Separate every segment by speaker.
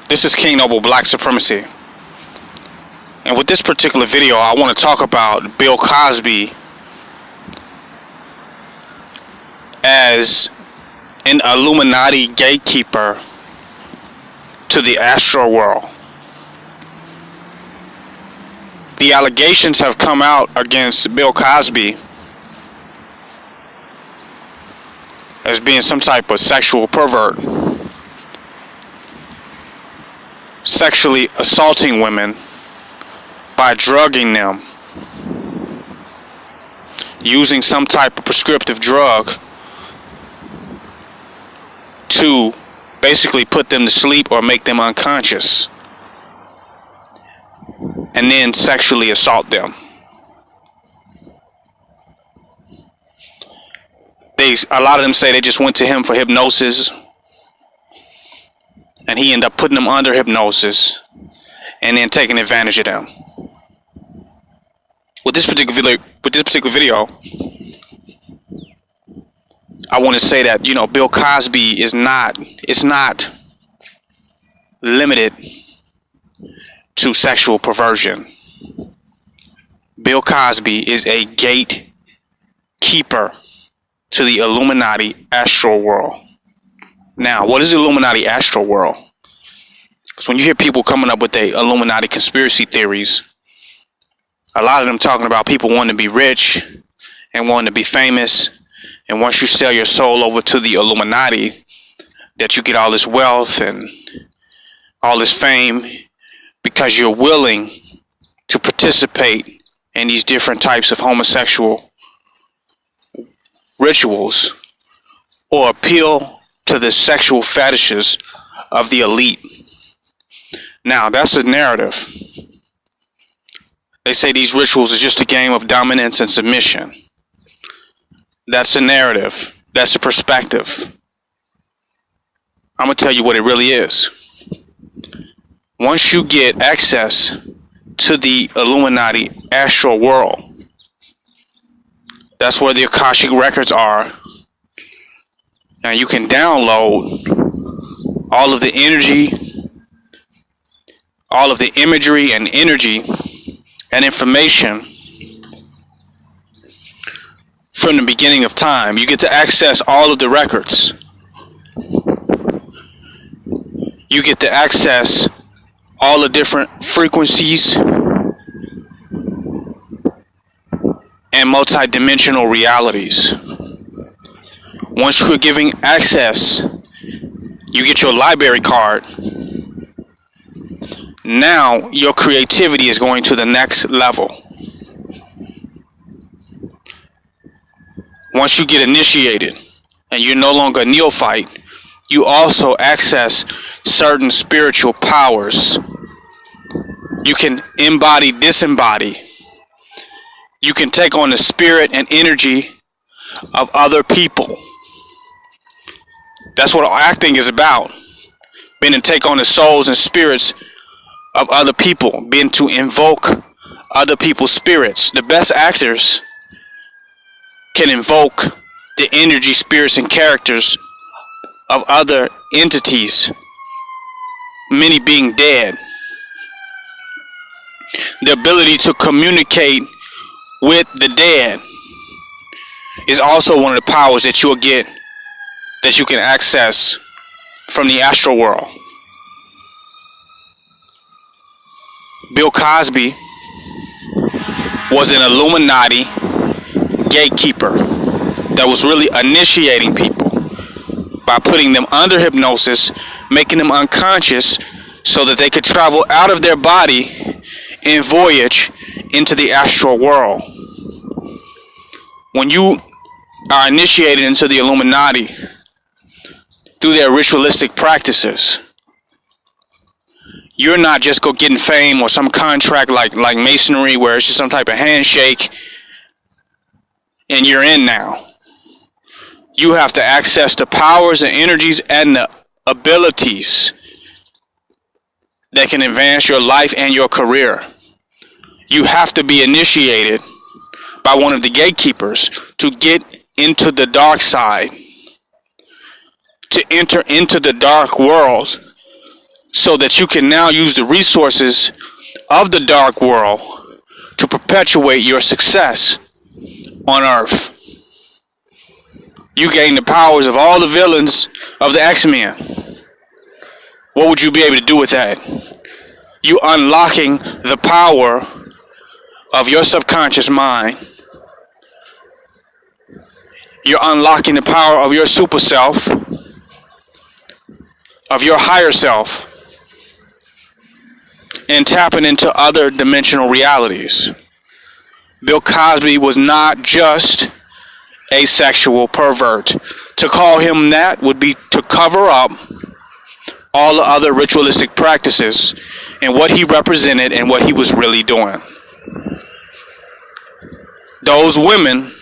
Speaker 1: This is King Noble Black Supremacy, and with this particular video I want to talk about Bill Cosby as an Illuminati gatekeeper to the Astro world. The allegations have come out against Bill Cosby as being some type of sexual pervert, sexually assaulting women by drugging them, using some type of prescriptive drug to basically put them to sleep or make them unconscious, and then sexually assault them. A lot of them say they just went to him for hypnosis, and he ended up putting them under hypnosis and then taking advantage of them. With this particular video, I want to say that, you know, Bill Cosby is not limited to sexual perversion. Bill Cosby is a gatekeeper to the Illuminati Astro world. Now, what is the Illuminati Astro world? Because when you hear people coming up with the Illuminati conspiracy theories, a lot of them talking about people wanting to be rich and wanting to be famous, and once you sell your soul over to the Illuminati, that you get all this wealth and all this fame because you're willing to participate in these different types of homosexual rituals or appeal to the sexual fetishes of the elite. Now, that's a narrative. They say these rituals are just a game of dominance and submission. That's a narrative. That's a perspective. I'm going to tell you what it really is. Once you get access to the Illuminati Astro world, that's where the Akashic records are. Now you can download all of the energy, all of the imagery and energy and information from the beginning of time. You get to access all of the records. You get to access all the different frequencies and multi-dimensional realities. Once you're giving access, you get your library card. Now your creativity is going to the next level. Once you get initiated and you're no longer a neophyte, you also access certain spiritual powers. You can embody, disembody. You can take on the spirit and energy of other people. That's what acting is about. Being to take on the souls and spirits of other people. Being to invoke other people's spirits. The best actors can invoke the energy, spirits, and characters of other entities, many being dead. The ability to communicate with the dead is also one of the powers that you will get, that you can access from the astral world. Bill Cosby was an Illuminati gatekeeper that was really initiating people by putting them under hypnosis, making them unconscious so that they could travel out of their body and voyage into the astral world. When you are initiated into the Illuminati through their ritualistic practices, you're not just getting fame or some contract like masonry where it's just some type of handshake and you're in now. You have to access the powers and energies and the abilities that can advance your life and your career. You have to be initiated by one of the gatekeepers to get into the dark side, to enter into the dark world, so that you can now use the resources of the dark world to perpetuate your success on Earth. You gain the powers of all the villains of the X-Men. What would you be able to do with that? You unlocking the power of your subconscious mind. You're unlocking the power of your super self, of your higher self, and tapping into other dimensional realities. Bill Cosby was not just a sexual pervert. To call him that would be to cover up all the other ritualistic practices and what he represented and what he was really doing. Those women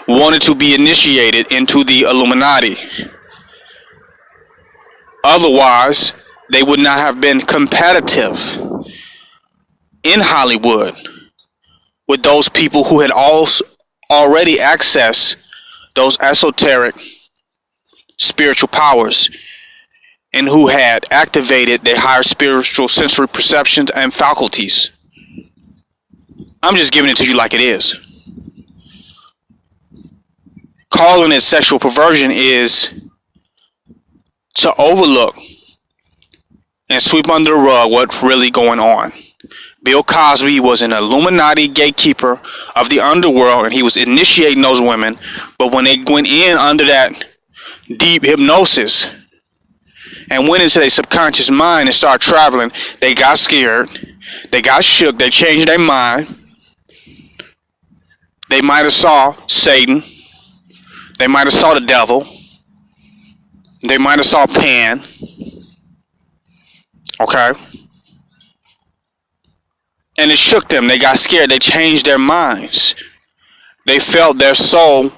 Speaker 1: wanted to be initiated into the Illuminati. Otherwise, they would not have been competitive in Hollywood with those people who had already accessed those esoteric spiritual powers and who had activated their higher spiritual sensory perceptions and faculties. I'm just giving it to you like it is. Calling it sexual perversion is to overlook and sweep under the rug what's really going on. Bill Cosby was an Illuminati gatekeeper of the underworld, and he was initiating those women. But when they went in under that deep hypnosis and went into their subconscious mind and started traveling, they got scared, they got shook, they changed their mind. They might have saw Satan, they might have saw the devil, they might have saw Pan. Okay? And it shook them. They got scared. They changed their minds. They felt their soul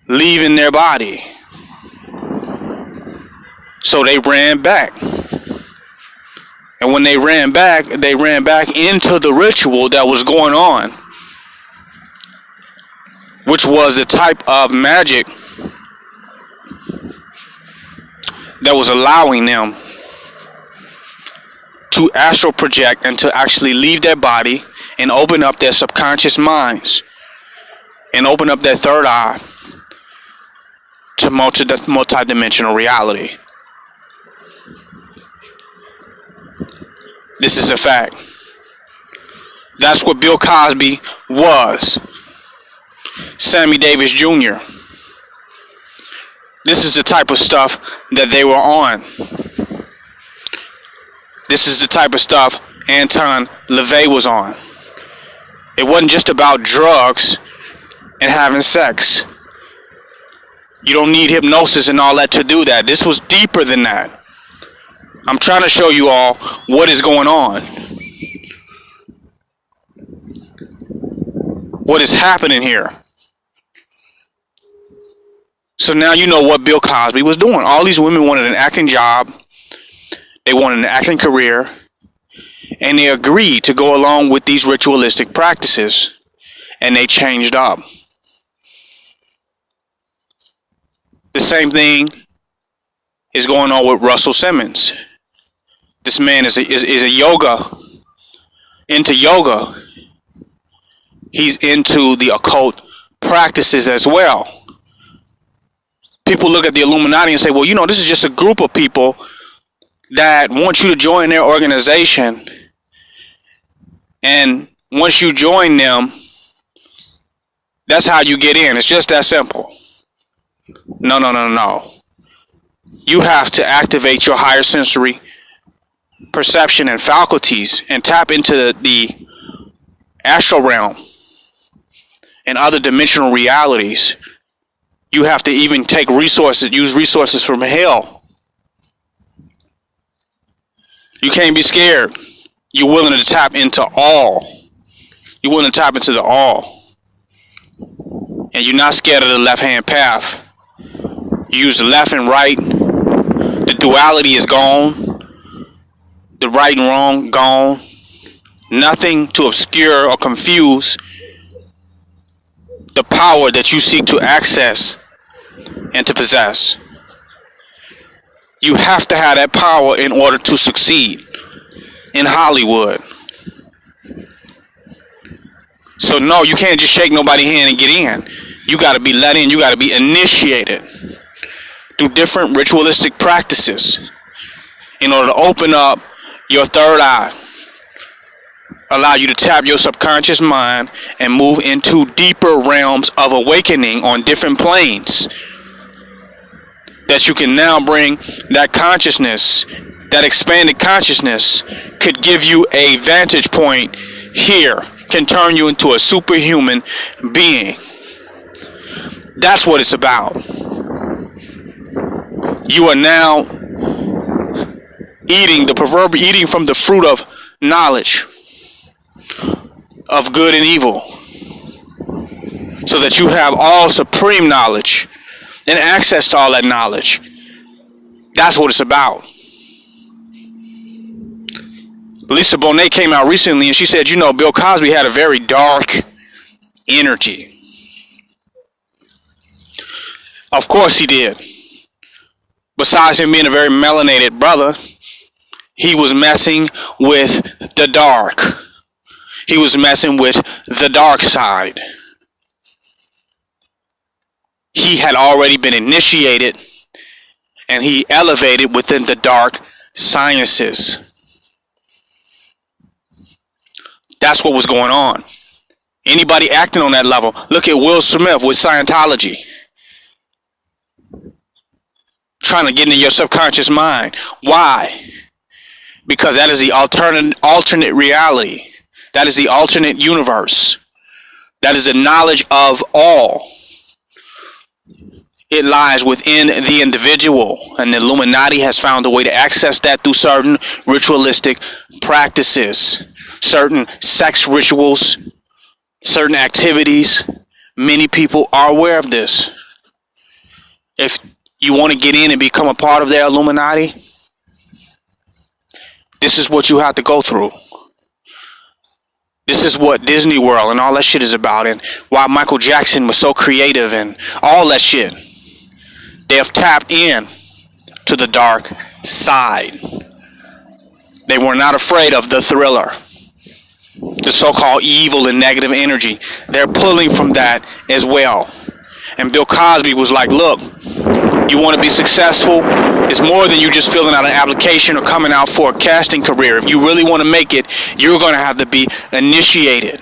Speaker 1: leaving their body. So they ran back. And when they ran back into the ritual that was going on, which was a type of magic that was allowing them to astral project and to actually leave their body and open up their subconscious minds and open up their third eye to multi-dimensional reality. This is a fact. That's what Bill Cosby was. Sammy Davis Jr. This is the type of stuff that they were on. This is the type of stuff Anton LaVey was on. It wasn't just about drugs and having sex. You don't need hypnosis and all that to do that. This was deeper than that. I'm trying to show you all what is going on. What is happening here. So now you know what Bill Cosby was doing. All these women wanted an acting job. They wanted an acting career, and they agreed to go along with these ritualistic practices, and they changed up. The same thing is going on with Russell Simmons. This man is a yoga, into yoga. He's into the occult practices as well. People look at the Illuminati and say, well, you know, this is just a group of people that want you to join their organization, and once you join them, that's how you get in. It's just that simple. No. You have to activate your higher sensory perception and faculties and tap into the astral realm and other dimensional realities. You have to even take resources, use resources from hell. You can't be scared. You're willing to tap into all. You're willing to tap into the all. And you're not scared of the left-hand path. You use the left and right. The duality is gone. The right and wrong, gone. Nothing to obscure or confuse the power that you seek to access and to possess. You have to have that power in order to succeed in Hollywood. So no, you can't just shake nobody's hand and get in. You got to be let in. You got to be initiated through different ritualistic practices in order to open up your third eye, allow you to tap your subconscious mind and move into deeper realms of awakening on different planes, that you can now bring that consciousness, that expanded consciousness could give you a vantage point here, can turn you into a superhuman being. That's what it's about. You are now eating from the fruit of knowledge of good and evil, so that you have all supreme knowledge and access to all that knowledge. That's what it's about. Lisa Bonet came out recently and she said, you know, Bill Cosby had a very dark energy. Of course he did. Besides him being a very melanated brother, he was messing with the dark. He was messing with the dark side. He had already been initiated and he elevated within the dark sciences. That's what was going on. Anybody acting on that level, look at Will Smith with Scientology. Trying to get into your subconscious mind. Why? Because that is the alternate reality. That is the alternate universe. That is the knowledge of all. It lies within the individual, and the Illuminati has found a way to access that through certain ritualistic practices, certain sex rituals, certain activities. Many people are aware of this. If you want to get in and become a part of their Illuminati, this is what you have to go through. This is what Disney World and all that shit is about, and why Michael Jackson was so creative and all that shit. They have tapped in to the dark side. They were not afraid of the thriller, the so-called evil and negative energy. They're pulling from that as well. And Bill Cosby was like, look, you want to be successful? It's more than you just filling out an application or coming out for a casting career. If you really want to make it, you're going to have to be initiated.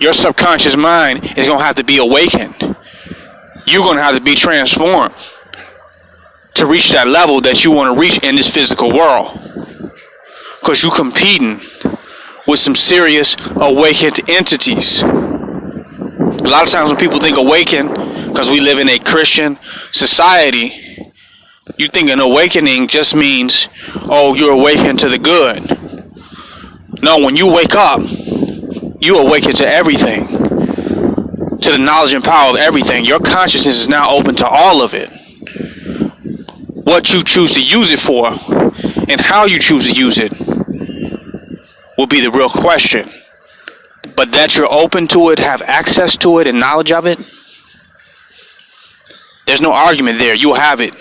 Speaker 1: Your subconscious mind is going to have to be awakened. You're going to have to be transformed to reach that level that you want to reach in this physical world. Because you're competing with some serious awakened entities. A lot of times when people think awaken, because we live in a Christian society, you think an awakening just means, oh, you're awakened to the good. No, when you wake up, you awaken to everything, to the knowledge and power of everything. Your consciousness is now open to all of it. What you choose to use it for and how you choose to use it will be the real question. But that you're open to it, have access to it, and knowledge of it, there's no argument there. You'll have it.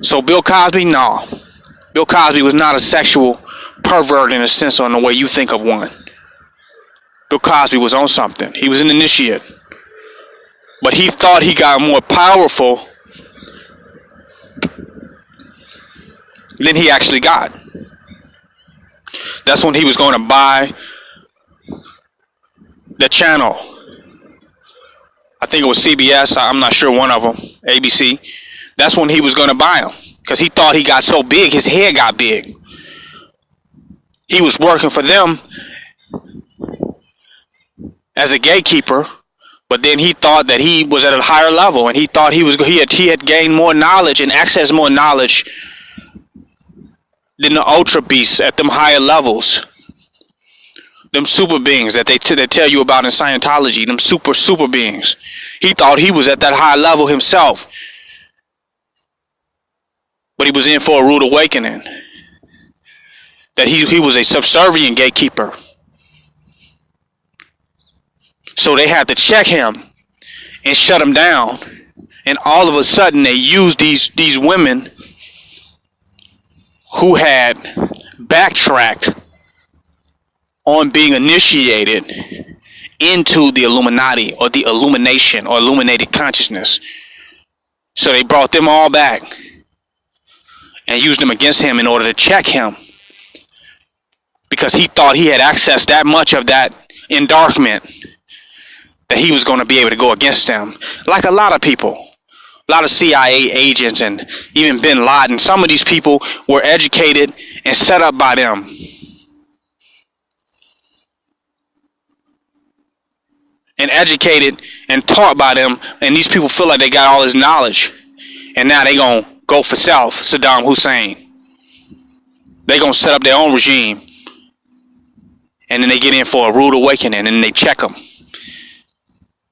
Speaker 1: So Bill Cosby, no. Bill Cosby was not a sexual pervert in a sense or in the way you think of one. Bill Cosby was on something. He was an initiate. But he thought he got more powerful than he actually got. That's when he was going to buy the channel. I think it was CBS. I'm not sure, one of them. ABC. That's when he was going to buy them. Because he thought he got so big, his head got big. He was working for them as a gatekeeper. But then he thought that he was at a higher level. And he thought he had gained more knowledge and accessed more knowledge than the ultra beasts at them higher levels. Them super beings that they tell you about in Scientology. Them super beings. He thought he was at that high level himself. But he was in for a rude awakening. That he was a subservient gatekeeper. So they had to check him and shut them down. And all of a sudden they used these women who had backtracked on being initiated into the Illuminati or the illumination or illuminated consciousness. So they brought them all back and used them against him in order to check him, because he thought he had accessed that much of that endarkment that he was going to be able to go against them. Like a lot of people, a lot of CIA agents and even bin Laden, some of these people were educated and set up by them. And educated and taught by them, and these people feel like they got all this knowledge, and now they gonna go for self. Saddam Hussein, they gonna set up their own regime, and then they get in for a rude awakening, and they check them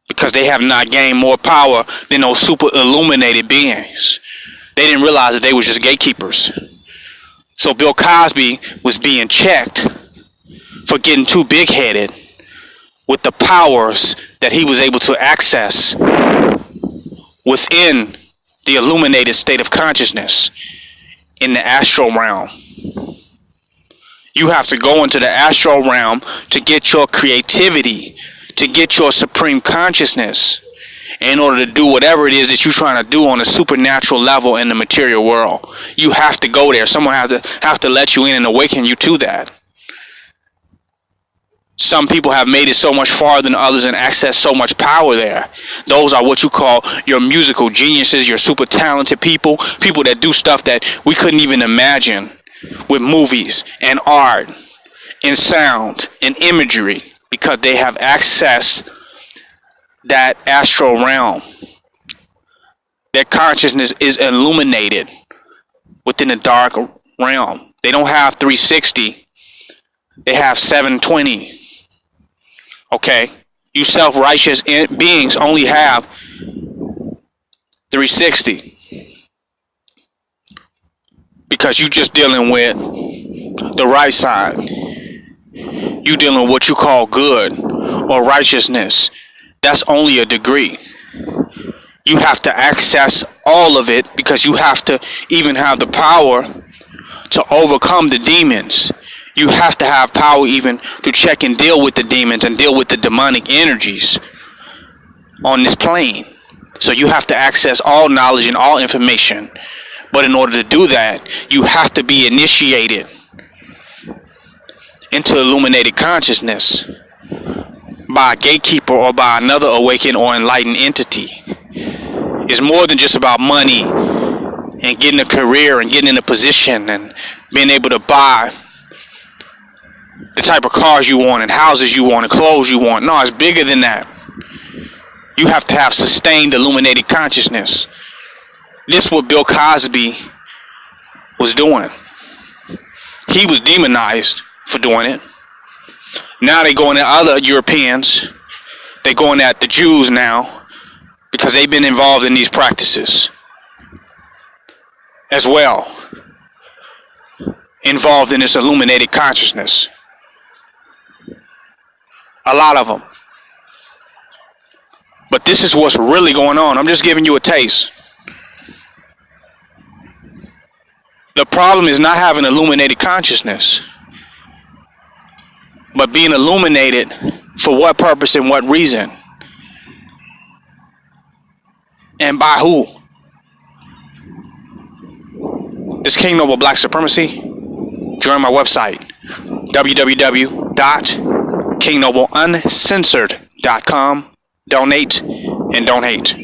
Speaker 1: because they have not gained more power than those super illuminated beings. They didn't realize that they were just gatekeepers. So Bill Cosby was being checked for getting too big-headed with the powers that he was able to access within the illuminated state of consciousness in the astral realm. You have to go into the astral realm to get your creativity, to get your supreme consciousness, in order to do whatever it is that you're trying to do on a supernatural level in the material world. You have to go there. Someone have to let you in and awaken you to that. Some people have made it so much farther than others and access so much power there. Those are what you call your musical geniuses, your super talented people, people that do stuff that we couldn't even imagine with movies and art and sound and imagery, because they have accessed that astral realm. Their consciousness is illuminated within the dark realm. They don't have 360, they have 720. Okay, you self-righteous beings only have 360, because you just dealing with the right side. You dealing with what you call good or righteousness. That's only a degree. You have to access all of it, because you have to even have the power to overcome the demons. You have to have power even to check and deal with the demons and deal with the demonic energies on this plane. So you have to access all knowledge and all information. But in order to do that, you have to be initiated into illuminated consciousness by a gatekeeper or by another awakened or enlightened entity. It's more than just about money and getting a career and getting in a position and being able to buy the type of cars you want and houses you want and clothes you want. No, it's bigger than that. You have to have sustained illuminated consciousness. This is what Bill Cosby was doing. He was demonized for doing it. Now they're going at other Europeans. They're going at the Jews now, because they've been involved in these practices as well. Involved in this illuminated consciousness. A lot of them. But this is what's really going on. I'm just giving you a taste. The problem is not having illuminated consciousness, but being illuminated for what purpose and what reason? And by who? This King Noble Black Supremacy. Join my website, www.kingnobleuncensored.com. Donate and don't hate.